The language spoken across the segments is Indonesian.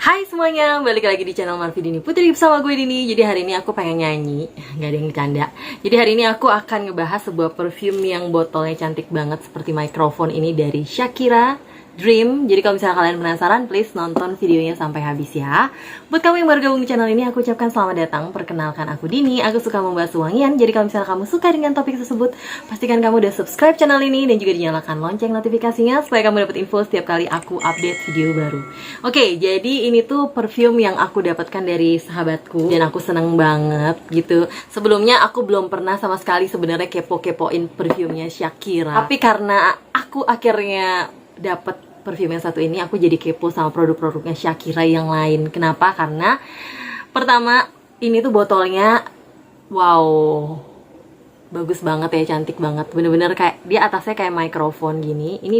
Hai semuanya, balik lagi di channel Marvi Dini Putri bersama gue Dini. Jadi hari ini aku pengen nyanyi, gak ada yang bercanda. Jadi hari ini aku akan ngebahas sebuah perfume yang botolnya cantik banget seperti mikrofon ini dari Shakira Dream. Jadi kalau misalnya kalian penasaran, please nonton videonya sampai habis ya. Buat kamu yang baru gabung di channel ini, aku ucapkan selamat datang. Perkenalkan aku Dini, aku suka membahas wangian. Jadi kalau misalnya kamu suka dengan topik tersebut, pastikan kamu udah subscribe channel ini dan juga dinyalakan lonceng notifikasinya supaya kamu dapat info setiap kali aku update video baru. Oke, jadi ini tuh perfume yang aku dapatkan dari sahabatku dan aku seneng banget gitu. Sebelumnya aku belum pernah sama sekali sebenarnya kepo-kepoin perfumenya Shakira. Tapi karena aku akhirnya dapat perfume yang satu ini, aku jadi kepo sama produk-produknya Shakira yang lain. Kenapa? Karena pertama, ini tuh botolnya wow, bagus banget ya, cantik banget. Bener-bener kayak dia atasnya kayak mikrofon gini. Ini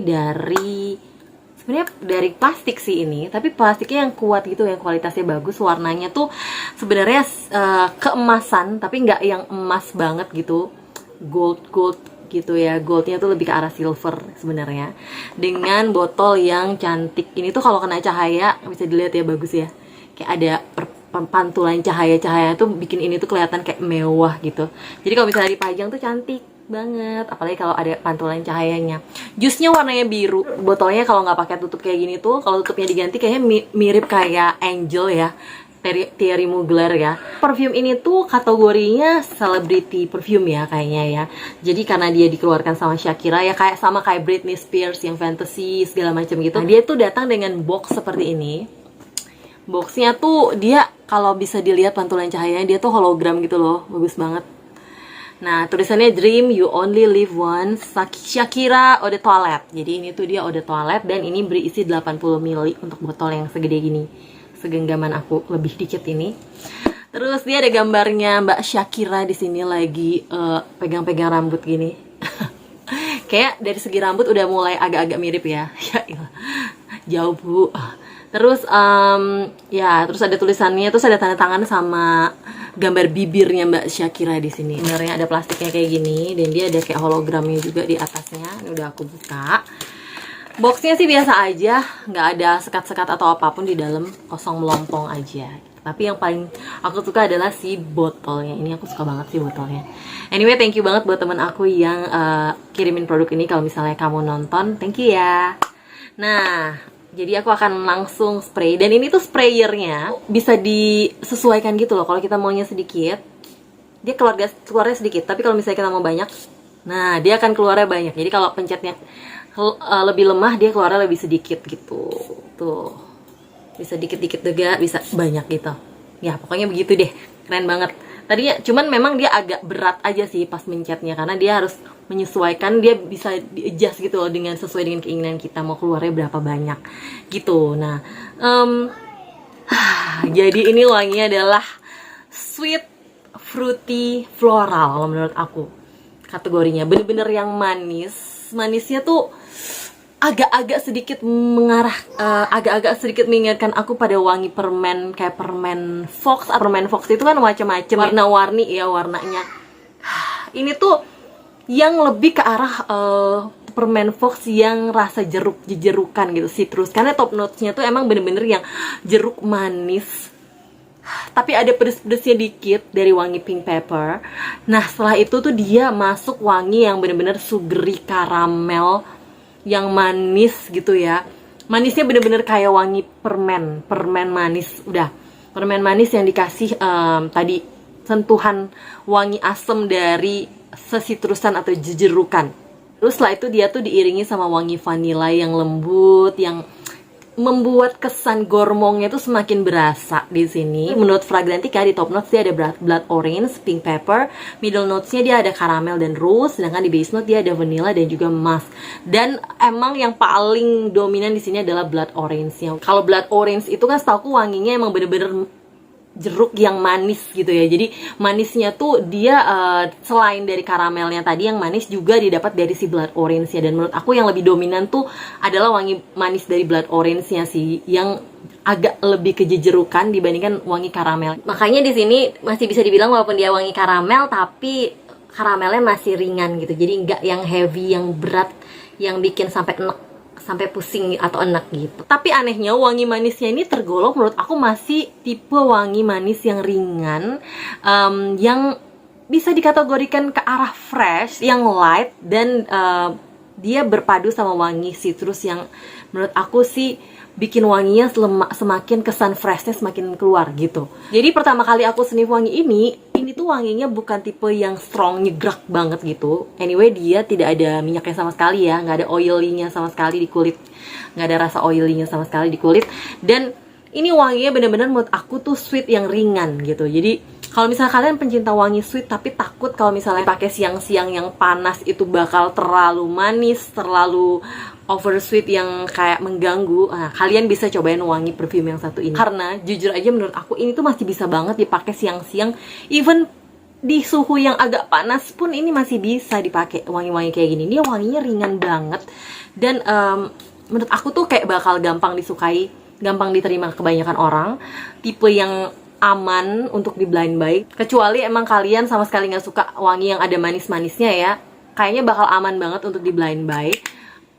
sebenarnya dari plastik sih ini, tapi plastiknya yang kuat gitu, yang kualitasnya bagus. Warnanya tuh sebenarnya keemasan, tapi nggak yang emas banget gitu, gold gitu ya. Goldnya tuh lebih ke arah silver sebenarnya, dengan botol yang cantik. Ini tuh kalau kena cahaya bisa dilihat ya, bagus ya, kayak ada pantulan cahaya tuh bikin ini tuh kelihatan kayak mewah gitu. Jadi kalau misalnya dipajang tuh cantik banget, apalagi kalau ada pantulan cahayanya. Jusnya warnanya biru. Botolnya kalau nggak pakai tutup kayak gini tuh, kalau tutupnya diganti kayaknya mirip kayak Angel ya, Thierry Mugler ya. Perfume ini tuh kategorinya celebrity perfume ya kayaknya ya. Jadi karena dia dikeluarkan sama Shakira ya, kayak Britney Spears yang fantasy segala macam gitu. Nah, dia tuh datang dengan box seperti ini. Boxnya tuh dia kalau bisa dilihat pantulan cahayanya, dia tuh hologram gitu loh, bagus banget. Nah, tulisannya Dream You Only Live Once, Shakira Eau de Toilette. Jadi ini tuh dia Eau de Toilette dan ini berisi 80 ml untuk botol yang segede gini. Segenggaman aku lebih dikit ini. Terus dia ada gambarnya Mbak Shakira di sini lagi pegang-pegang rambut gini. Kayak dari segi rambut udah mulai agak-agak mirip ya. Ya jauh bu. Terus terus ada tulisannya, terus ada tanda tangan sama gambar bibirnya Mbak Shakira di sini. Sebenarnya ada plastiknya kayak gini dan dia ada kayak hologramnya juga di atasnya. Ini udah aku buka. Boxnya sih biasa aja, nggak ada sekat-sekat atau apapun di dalam, kosong melompong aja. Tapi yang paling aku suka adalah si botolnya. Ini aku suka banget sih botolnya. Anyway, thank you banget buat temen aku yang kirimin produk ini. Kalau misalnya kamu nonton, thank you ya. Nah, jadi aku akan langsung spray. Dan ini tuh sprayernya bisa disesuaikan gitu loh. Kalau kita maunya sedikit, dia keluarnya sedikit. Tapi kalau misalnya kita mau banyak, nah dia akan keluarnya banyak. Jadi kalau pencetnya lebih lemah, dia keluarnya lebih sedikit gitu. Tuh, bisa dikit-dikit juga, bisa banyak gitu. Ya pokoknya begitu deh, keren banget. Tadinya cuman memang dia agak berat aja sih pas mencetnya, karena dia harus menyesuaikan, dia bisa di-adjust gitu loh dengan sesuai dengan keinginan kita mau keluarnya berapa banyak gitu. Nah, jadi ini wanginya adalah sweet fruity floral kalau menurut aku. Kategorinya bener-bener yang manisnya tuh agak-agak sedikit mengingatkan aku pada wangi permen, kayak permen Fox. Permen Fox itu kan macam-macam warna-warni ya warnanya. Ini tuh yang lebih ke arah permen Fox yang rasa jerukan gitu, citrus. Karena top notes-nya tuh emang bener-bener yang jeruk manis, tapi ada pedes-pedesnya dikit dari wangi pink pepper. Nah setelah itu tuh dia masuk wangi yang bener-bener sugary karamel yang manis gitu ya. Manisnya bener-bener kayak wangi permen manis. Udah, permen manis yang dikasih tadi sentuhan wangi asem dari sesitrusan atau jejerukan. Terus setelah itu dia tuh diiringi sama wangi vanilla yang lembut, yang membuat kesan gormongnya tuh semakin berasa di sini. Menurut Fragrantica di top notes dia ada blood orange, pink pepper, middle notesnya dia ada caramel dan rose, sedangkan di base note dia ada vanilla dan juga musk. Dan emang yang paling dominan di sini adalah blood orange-nya. Kalau blood orange itu kan setahu wanginya emang bener-bener jeruk yang manis gitu ya. Jadi manisnya tuh dia selain dari karamelnya tadi yang manis, juga didapat dari si blood orange-nya. Dan menurut aku yang lebih dominan tuh adalah wangi manis dari blood orange-nya sih, yang agak lebih kejejerukan dibandingkan wangi karamel. Makanya di sini masih bisa dibilang walaupun dia wangi karamel, tapi karamelnya masih ringan gitu. Jadi nggak yang heavy, yang berat, yang bikin sampai enek sampai pusing atau enak gitu. Tapi anehnya wangi manisnya ini tergolong menurut aku masih tipe wangi manis yang ringan, yang bisa dikategorikan ke arah fresh, yang light, dan dia berpadu sama wangi citrus yang menurut aku sih bikin wanginya semakin kesan freshnya semakin keluar gitu. Jadi pertama kali aku sniff wangi ini tuh wanginya bukan tipe yang strong, nyegrak banget gitu. Anyway, dia tidak ada minyaknya sama sekali ya, nggak ada oily-nya sama sekali di kulit, nggak ada rasa oily-nya sama sekali di kulit. Dan ini wanginya bener-bener menurut aku tuh sweet yang ringan gitu. Jadi kalau misalnya kalian pencinta wangi sweet tapi takut kalau misalnya pakai siang-siang yang panas itu bakal terlalu manis, terlalu over sweet yang kayak mengganggu, nah, kalian bisa cobain wangi perfume yang satu ini. Karena jujur aja menurut aku ini tuh masih bisa banget dipakai siang-siang, even di suhu yang agak panas pun ini masih bisa dipakai wangi-wangi kayak gini. Ini wanginya ringan banget dan menurut aku tuh kayak bakal gampang disukai, gampang diterima kebanyakan orang, tipe yang aman untuk di blind buy. Kecuali emang kalian sama sekali nggak suka wangi yang ada manis-manisnya ya, kayaknya bakal aman banget untuk di blind buy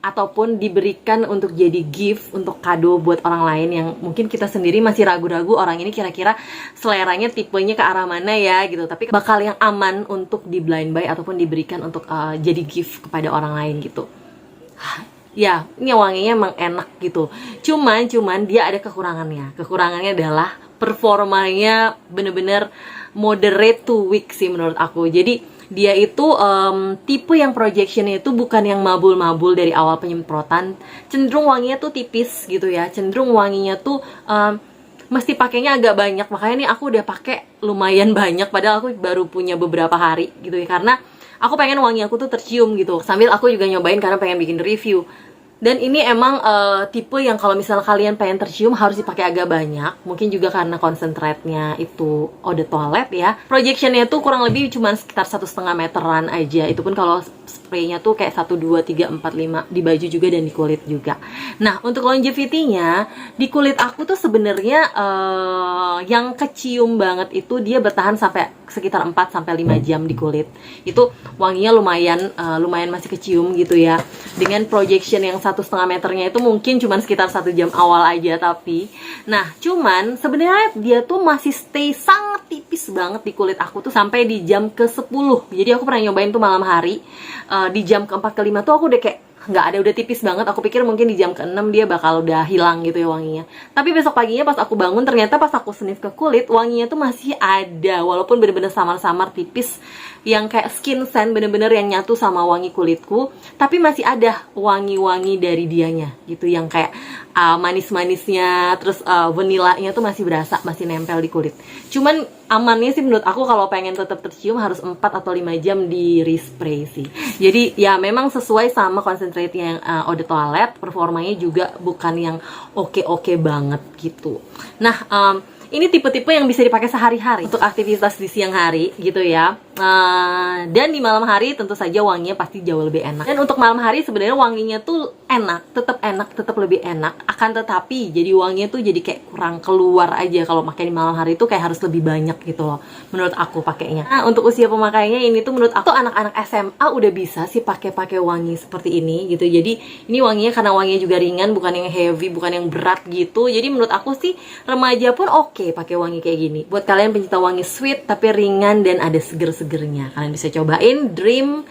ataupun diberikan untuk jadi gift, untuk kado buat orang lain yang mungkin kita sendiri masih ragu-ragu orang ini kira-kira seleranya tipenya ke arah mana ya gitu. Tapi bakal yang aman untuk di blind buy ataupun diberikan untuk jadi gift kepada orang lain gitu. Ya, ini wanginya emang enak gitu. Cuman dia ada kekurangannya. Kekurangannya adalah performanya bener-bener moderate to weak sih menurut aku. Jadi dia itu tipe yang projectionnya itu bukan yang mabul-mabul dari awal penyemprotan. Cenderung wanginya tuh tipis gitu ya. Cenderung wanginya tuh mesti pakainya agak banyak. Makanya nih aku udah pakai lumayan banyak padahal aku baru punya beberapa hari gitu ya. Karena aku pengen wangi aku tuh tercium gitu. Sambil aku juga nyobain karena pengen bikin review. Dan ini emang tipe yang kalau misalnya kalian pengen tercium harus dipakai agak banyak. Mungkin juga karena konsentratnya itu eau de toilette ya. Projectionnya tuh kurang lebih cuma sekitar 1,5 meteran aja. Itu pun kalau spraynya tuh kayak 1, 2, 3, 4, 5 di baju juga dan di kulit juga. Nah untuk longevity-nya di kulit aku tuh sebenarnya yang kecium banget itu dia bertahan sampai sekitar 4-5 jam di kulit. Itu wanginya lumayan masih kecium gitu ya. Dengan projection yang 1,5 meternya itu mungkin cuma sekitar 1 jam awal aja tapi. Nah cuman sebenarnya dia tuh masih stay sangat tipis banget di kulit aku tuh sampai di jam ke-10. Jadi aku pernah nyobain tuh malam hari. Di jam ke-4 ke-5 tuh aku udah kayak nggak ada, udah tipis banget. Aku pikir mungkin di jam ke-6 dia bakal udah hilang gitu ya wanginya. Tapi besok paginya pas aku bangun ternyata pas aku sniff ke kulit wanginya tuh masih ada, walaupun bener-bener samar-samar tipis yang kayak skin scent, bener-bener yang nyatu sama wangi kulitku, tapi masih ada wangi-wangi dari dianya gitu yang kayak manis-manisnya, terus vanilanya tuh masih berasa, masih nempel di kulit. Cuman amannya sih menurut aku kalau pengen tetap tercium harus 4 atau 5 jam di respray sih. Jadi ya memang sesuai sama concentrate-nya yang eau de toilette, performanya juga bukan yang oke-oke banget gitu. Nah, ini tipe-tipe yang bisa dipakai sehari-hari untuk aktivitas di siang hari gitu ya. Dan di malam hari tentu saja wanginya pasti jauh lebih enak. Dan untuk malam hari sebenarnya wanginya tuh enak, tetap lebih enak. Akan tetapi jadi wanginya tuh jadi kayak kurang keluar aja kalau pakai di malam hari itu kayak harus lebih banyak gitu loh. Menurut aku pakainya. Nah, untuk usia pemakainya ini tuh menurut aku anak-anak SMA udah bisa sih pakai wangi seperti ini gitu. Jadi ini wanginya karena wanginya juga ringan, bukan yang heavy, bukan yang berat gitu. Jadi menurut aku sih remaja pun oke pakai wangi kayak gini. Buat kalian pencinta wangi sweet tapi ringan dan ada seger-segernya, kalian bisa cobain Dream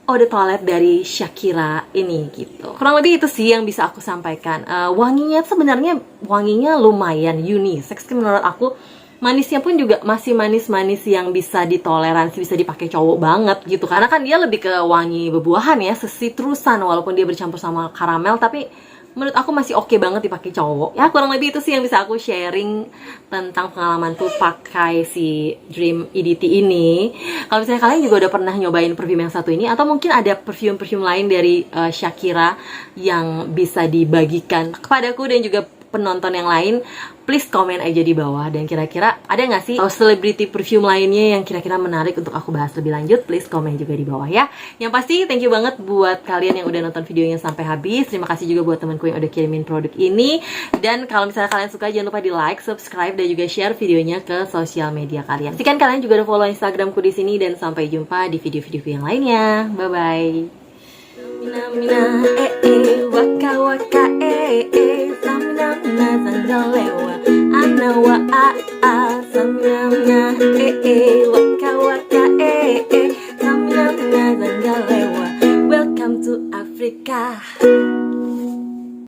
eau de toilette dari Shakira ini gitu. Kurang lebih itu sih yang bisa aku sampaikan. Wanginya sebenarnya wanginya lumayan unisex menurut aku. Manisnya pun juga masih manis-manis yang bisa ditoleransi, bisa dipakai cowok banget gitu. Karena kan dia lebih ke wangi bebuahan ya, sesitrusan walaupun dia bercampur sama karamel, tapi menurut aku masih oke banget dipakai cowok. Ya kurang lebih itu sih yang bisa aku sharing tentang pengalamanku pakai si Dream EDT ini. Kalau misalnya kalian juga udah pernah nyobain perfume yang satu ini, atau mungkin ada perfume-perfume lain dari Shakira yang bisa dibagikan kepadaku dan juga penonton yang lain, please komen aja di bawah. Dan kira-kira ada nggak sih celebrity perfume lainnya yang kira-kira menarik untuk aku bahas lebih lanjut? Please komen juga di bawah ya. Yang pasti thank you banget buat kalian yang udah nonton videonya sampai habis. Terima kasih juga buat temanku yang udah kirimin produk ini. Dan kalau misalnya kalian suka, jangan lupa di like, subscribe, dan juga share videonya ke sosial media kalian. Pastikan kalian juga udah follow Instagramku di sini, dan sampai jumpa di video-video yang lainnya. Bye bye. Samina waka waka samina zanjalewa anawa samina waka waka samina zanjalewa. Welcome to Africa.